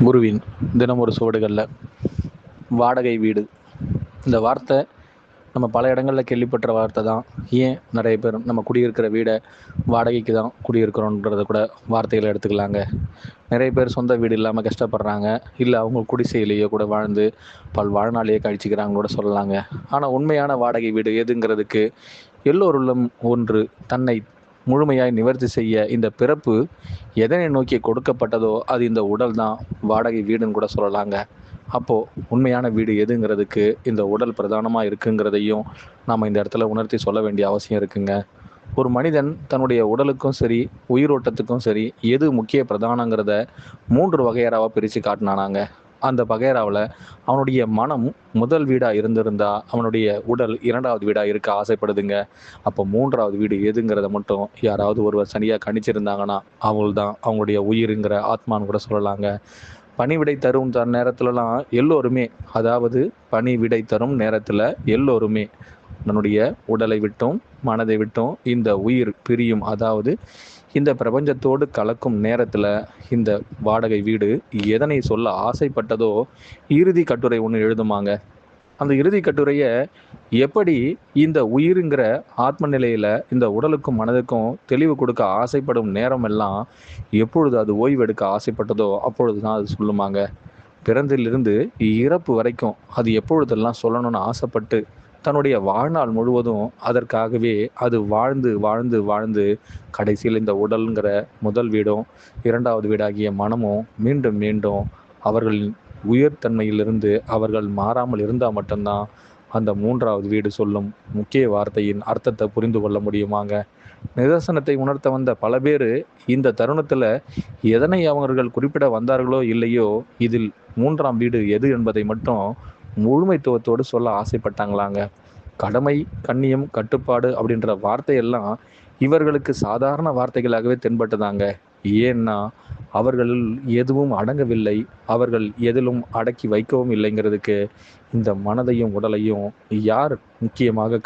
குருவின் தினம் ஒரு சுவடுகளில் வாடகை வீடு இந்த வார்த்தை நம்ம பல இடங்களில் கேள்விப்பட்ட வார்த்தை தான். ஏன் நிறைய பேர் நம்ம குடியிருக்கிற வீடை வாடகைக்கு தான் குடியிருக்கிறோன்றத கூட வார்த்தைகளை எடுத்துக்கலாங்க. நிறைய பேர் சொந்த வீடு இல்லாமல் கஷ்டப்படுறாங்க, இல்லை அவங்க குடிசையிலேயே கூட வாழ்ந்து வாழ்நாளையே கழிச்சிக்கிறாங்க கூட சொல்லலாங்க. ஆனால் உண்மையான வாடகை வீடு எதுங்கிறதுக்கு எல்லோருள்ளும் ஒன்று தன்னை முழுமையாய் நிவர்த்தி செய்ய இந்த பிறப்பு எதனை நோக்கி கொடுக்கப்பட்டதோ அது இந்த உடல் தான் வாடகை வீடுன்னு கூட சொல்லலாங்க. அப்போது உண்மையான வீடு எதுங்கிறதுக்கு இந்த உடல் பிரதானமாக இருக்குங்கிறதையும் நாம் இந்த இடத்துல உணர்த்தி சொல்ல வேண்டிய அவசியம் இருக்குங்க. ஒரு மனிதன் தன்னுடைய உடலுக்கும் சரி உயிரோட்டத்துக்கும் சரி எது முக்கிய பிரதானங்கிறத 3 வகையறாவாக பிரித்து காட்டினானாங்க. அந்த வகையறாவில் அவனுடைய மனம் முதல் வீடாக இருந்திருந்தா அவனுடைய உடல் 2வது வீடாக இருக்க ஆசைப்படுதுங்க. அப்போ 3வது வீடு எதுங்கிறத மட்டும் யாராவது ஒருவர் சரியாக கணிச்சிருந்தாங்கன்னா அவங்கள்தான் அவங்களுடைய உயிருங்கிற ஆத்மான்னு கூட சொல்லலாங்க. பணிவிடை தரும் நேரத்துலலாம் எல்லோருமே, அதாவது பணிவிடை தரும் நேரத்தில் எல்லோருமே தன்னுடைய உடலை விட்டும் மனதை விட்டும் இந்த உயிர் பிரியும், அதாவது இந்த பிரபஞ்சத்தோடு கலக்கும் நேரத்தில் இந்த வாடகை வீடு எதனை சொல்ல ஆசைப்பட்டதோ இறுதி கட்டுரை ஒன்று எழுதுமாங்க. அந்த இறுதி கட்டுரையை எப்படி இந்த உயிருங்கிற ஆத்ம நிலையில் இந்த உடலுக்கும் மனதுக்கும் தெளிவு கொடுக்க ஆசைப்படும் நேரம் எல்லாம் எப்பொழுது அது ஓய்வெடுக்க ஆசைப்பட்டதோ அப்பொழுது தான் அது சொல்லுமாங்க. பிறந்திலிருந்து இறப்பு வரைக்கும் அது எப்பொழுதெல்லாம் சொல்லணும்னு ஆசைப்பட்டு தன்னுடைய வாழ்நாள் முழுவதும் அதற்காகவே அது வாழ்ந்து வாழ்ந்து வாழ்ந்து கடைசியில் இந்த உடல்ங்கிற முதல் வீடும் 2வது வீடாகிய மனமும் மீண்டும் மீண்டும் அவர்களின் உயர்தன்மையிலிருந்து அவர்கள் மாறாமல் இருந்தால் மட்டும்தான் அந்த 3வது வீடு சொல்லும் முக்கிய வார்த்தையின் அர்த்தத்தை புரிந்து கொள்ள முடியுமாங்க. நிதர்சனத்தை உணர்த்த வந்த பல பேர் இந்த தருணத்தில் எதனை அவர்கள் குறிப்பிட வந்தார்களோ இல்லையோ இதில் 3ஆம் வீடு எது என்பதை மட்டும் முழுமைத்துவத்தோடு சொல்ல ஆசைப்பட்டாங்களாங்க. கடமை, கண்ணியம், கட்டுப்பாடு அப்படின்ற வார்த்தையெல்லாம் இவர்களுக்கு சாதாரண வார்த்தைகளாகவே தென்பட்டுதாங்க. ஏன்னா அவர்களில் எதுவும் அடங்கவில்லை, அவர்கள் எதிலும் அடக்கி வைக்கவும் இல்லைங்கிறதுக்கு இந்த மனதையும் உடலையும் யார் முக்கியமாக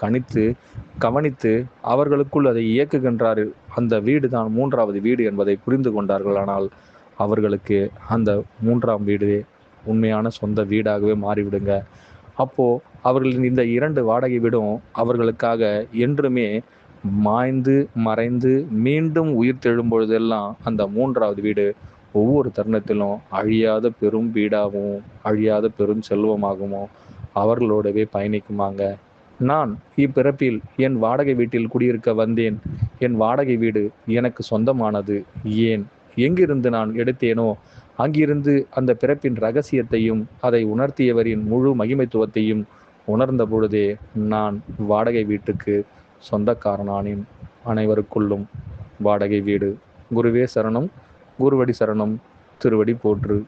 கவனித்து அவர்களுக்குள் அதை இயக்குகின்றார், அந்த வீடு தான் 3வது வீடு என்பதை புரிந்து கொண்டார்கள். ஆனால் அவர்களுக்கு அந்த 3ஆம் வீடு உண்மையான சொந்த வீடாகவே மாறிவிடுங்க. அப்போது அவர்களின் இந்த 2 வாடகை வீடும் அவர்களுக்காக என்றுமே மாய்ந்து மறைந்து மீண்டும் உயிர் தெழும் பொழுதெல்லாம் அந்த 3வது வீடு ஒவ்வொரு தருணத்திலும் அழியாத பெரும் வீடாகவும் அழியாத பெரும் செல்வமாகவும் அவர்களோடவே பயணிக்குமாங்க. நான் இப்பிறப்பில் என் வாடகை வீட்டில் குடியிருக்க வந்தேன். என் வாடகை வீடு எனக்கு சொந்தமானது. ஏன் எங்கிருந்து நான் எடுத்தேனோ அங்கிருந்து அந்த பிறப்பின் ரகசியத்தையும் அதை உணர்த்தியவரின் முழு மகிமைத்துவத்தையும் உணர்ந்த பொழுதே நான் வாடகை வீட்டுக்கு சொந்தக்காரனானேன். அனைவருக்குள்ளும் வாடகை வீடு. குருவே சரணம், குருவடி சரணம், திருவடி போற்று.